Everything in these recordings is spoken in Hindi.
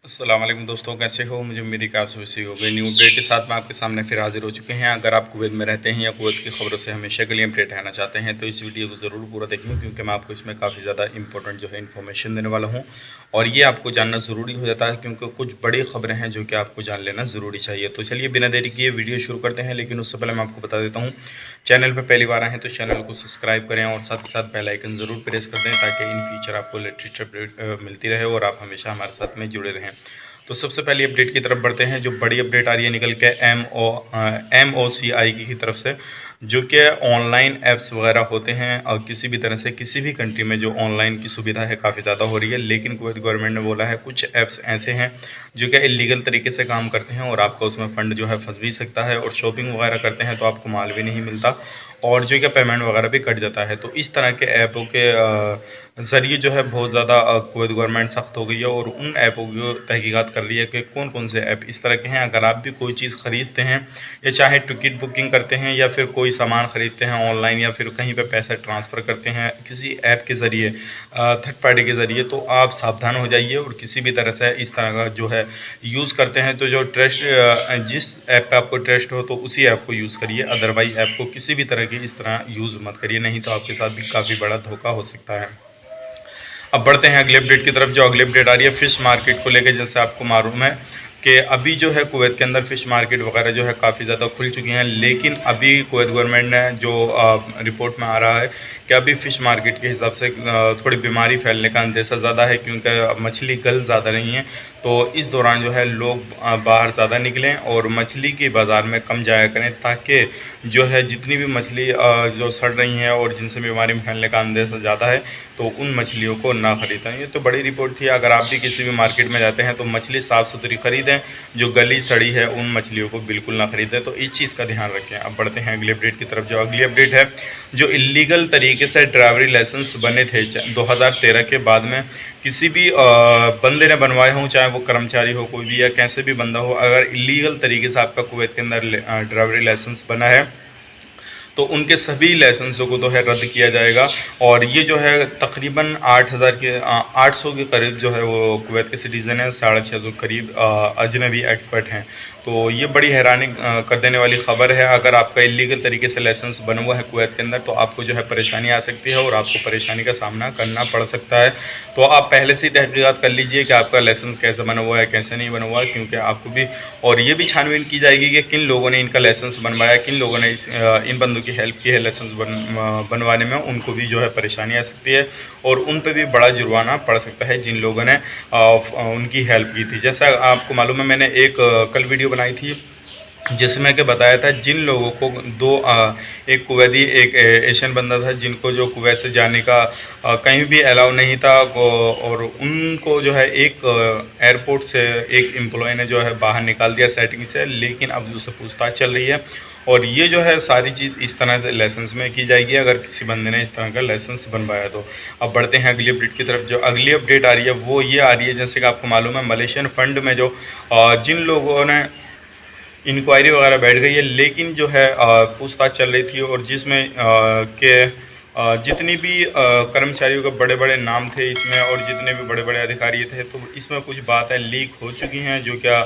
अस्सलाम वालेकुम दोस्तों, कैसे हो? मुझे उम्मीद है कि आप सभी सही हो गए। न्यू अपडेट के साथ मैं आपके सामने फिर हाजिर हो चुके हैं। अगर आप कुवैत में रहते हैं या कुवैत की खबरों से हमेशा के लिए अपडेट रहना चाहते हैं तो इस वीडियो को ज़रूर पूरा देखें, क्योंकि मैं आपको इसमें काफ़ी ज़्यादा इंपॉर्टेंट जो है इन्फॉर्मेशन देने वाला हूँ और ये आपको जानना ज़रूरी हो जाता है, क्योंकि कुछ बड़ी खबरें हैं जो कि आपको जान लेना ज़रूरी चाहिए। तो चलिए बिना देरी किए वीडियो शुरू करते हैं, लेकिन उससे पहले मैं आपको बता देता हूँ, चैनल पर पहली बार आए हैं तो चैनल को सब्सक्राइब करें और साथ ही साथ बेल आइकन ज़रूर प्रेस कर दें, ताकि इन फ्यूचर आपको लेटेस्ट अपडेट मिलती रहे और आप हमेशा हमारे साथ में जुड़े रहें। तो सबसे पहले अपडेट की तरफ बढ़ते हैं। जो बड़ी अपडेट आ रही है निकल के MOCI की तरफ से, जो कि ऑनलाइन ऐप्स वगैरह होते हैं और किसी भी तरह से किसी भी कंट्री में जो ऑनलाइन की सुविधा है काफ़ी ज़्यादा हो रही है। लेकिन कुवैत गवर्नमेंट ने बोला है कुछ ऐप्स ऐसे हैं जो कि इलीगल तरीके से काम करते हैं और आपका उसमें फ़ंड जो है फंस भी सकता है, और शॉपिंग वगैरह करते हैं तो आपको माल भी नहीं मिलता और जो कि पेमेंट वगैरह भी कट जाता है। तो इस तरह के ऐपों के ज़रिए जो है बहुत ज़्यादा कुवैत गवर्नमेंट सख्त हो गई है और उन ऐपों की तहकीकात कर रही है कि कौन कौन से ऐप इस तरह के हैं। अगर आप भी कोई चीज़ ख़रीदते हैं या चाहे टिकट बुकिंग करते हैं या फिर कोई सामान ख़रीदते हैं ऑनलाइन या फिर कहीं पे पैसा ट्रांसफ़र करते हैं किसी ऐप के ज़रिए, थर्ड पार्टी के ज़रिए, तो आप सावधान हो जाइए और किसी भी तरह से इस तरह का जो है यूज़ करते हैं तो जो ट्रस्ट जिस ऐप पे आपको ट्रस्ट हो तो उसी ऐप को यूज़ करिए। अदरवाइज़ ऐप को किसी भी तरह की इस तरह यूज़ मत करिए, नहीं तो आपके साथ भी काफ़ी बड़ा धोखा हो सकता है। अब बढ़ते हैं अगले अपडेट की तरफ। जो अगली अपडेट आ रही है फ़िश मार्केट को लेकर, जैसे आपको मालूम है कि अभी जो है कुवैत के अंदर फ़िश मार्केट वगैरह जो है काफ़ी ज़्यादा खुल चुकी हैं, लेकिन अभी कुवैत गवर्नमेंट ने जो रिपोर्ट में आ रहा है कि अभी फ़िश मार्केट के हिसाब से थोड़ी बीमारी फैलने का अंदेशा ज़्यादा है, क्योंकि मछली गल ज़्यादा रही हैं। तो इस दौरान जो है लोग बाहर ज़्यादा निकलें और मछली के बाज़ार में कम जाया करें, ताकि जो है जितनी भी मछली जो सड़ रही हैं और जिनसे बीमारी फैलने का अंदेशा ज़्यादा है तो उन मछलियों को ना ख़रीदें। ये तो बड़ी रिपोर्ट थी। अगर आप भी किसी भी मार्केट में जाते हैं तो मछली साफ़ सुथरी ख़रीदें, जो गली सड़ी है उन मछलियों को बिल्कुल ना ख़रीदें। तो इस चीज़ का ध्यान रखें। अब बढ़ते हैं अगली अपडेट की तरफ। जो अगली अपडेट है, जो इलीगल तरीके से ड्राइवरी लाइसेंस बने थे 2013 के बाद में, किसी भी बंदे ने बनवाए हों, चाहे वो कर्मचारी हो कोई भी या कैसे भी बंदा हो, अगर इलीगल तरीके से आपका कुवैत के अंदर ड्राइवरी लाइसेंस बना है तो उनके सभी लाइसेंसों को तो है रद्द किया जाएगा। और ये जो है तकरीबन 800 के करीब जो है वो कुवैत के सिटीज़न हैं, 650 करीब अजनबी एक्सपर्ट हैं। तो ये बड़ी हैरानी कर देने वाली ख़बर है। अगर आपका इलीगल तरीके से लाइसेंस बना हुआ है कुवैत के अंदर तो आपको जो है परेशानी आ सकती है और आपको परेशानी का सामना करना पड़ सकता है। तो आप पहले से ही तहकीकात कर लीजिए कि आपका लाइसेंस कैसे बना हुआ है, कैसे नहीं बना हुआ है, क्योंकि आपको भी और ये भी छानबीन की जाएगी कि किन लोगों ने इनका लाइसेंस बनवाया, किन लोगों ने इन बंदों की हेल्प की है लाइसेंस बनवाने में। उनको भी जो है परेशानी आ सकती है और उन पर भी बड़ा जुर्माना पड़ सकता है जिन लोगों ने उनकी हेल्प की थी। जैसा आपको मालूम है, मैंने एक कल वीडियो बनाई थी जिसमें कि बताया था जिन लोगों को एक कुवैती एक एशियन बंदा था जिनको जो कुवैत से जाने का कहीं भी अलाउ नहीं था, और उनको जो है एक एयरपोर्ट से एक एम्प्लॉय ने जो है बाहर निकाल दिया सेटिंग से, लेकिन अब उससे पूछताछ चल रही है। और ये जो है सारी चीज़ इस तरह से लाइसेंस में की जाएगी अगर किसी बंदे ने इस तरह का लाइसेंस बनवाया तो। अब बढ़ते हैं अगली अपडेट की तरफ। जो अगली अपडेट आ रही है वो ये आ रही है, जैसे कि आपको मालूम है मलेशियन फ़ंड में जो जिन लोगों ने इंक्वायरी वगैरह बैठ गई है, लेकिन जो है पूछताछ चल रही थी और जिसमें के जितनी भी कर्मचारियों के बड़े बड़े नाम थे इसमें और जितने भी बड़े बड़े अधिकारी थे, तो इसमें कुछ बातें लीक हो चुकी हैं जो क्या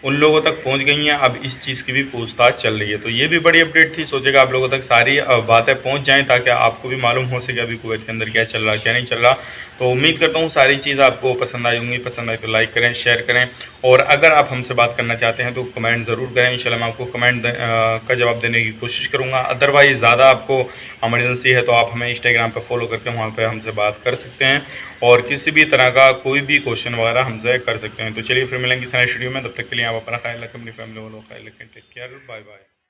उन लोगों तक पहुंच गई हैं। अब इस चीज़ की भी पूछताछ चल रही है। तो ये भी बड़ी अपडेट थी। सोचेगा आप लोगों तक सारी बातें पहुंच जाएं ताकि आपको भी मालूम हो सके अभी कुवैत के अंदर क्या चल रहा है क्या नहीं चल रहा। तो उम्मीद करता हूँ सारी चीज़ आपको पसंद आई होंगी। पसंद आए तो लाइक करें, शेयर करें, और अगर आप हमसे बात करना चाहते हैं तो कमेंट ज़रूर करें। इंशाल्लाह मैं आपको कमेंट का जवाब देने की कोशिश करूँगा। अदरवाइज़ ज़्यादा आपको इमरजेंसी है तो आप हमें इंस्टाग्राम पर फॉलो करके वहाँ पर हमसे बात कर सकते हैं और किसी भी तरह का कोई भी क्वेश्चन वगैरह हमसे कर सकते हैं। तो चलिए फिर मिलेंगे इस नए वीडियो में। तब तक के लिए आप अपना ख्याल रखें, अपनी फैमिली वालों का ख्याल रखें। Take care, bye bye.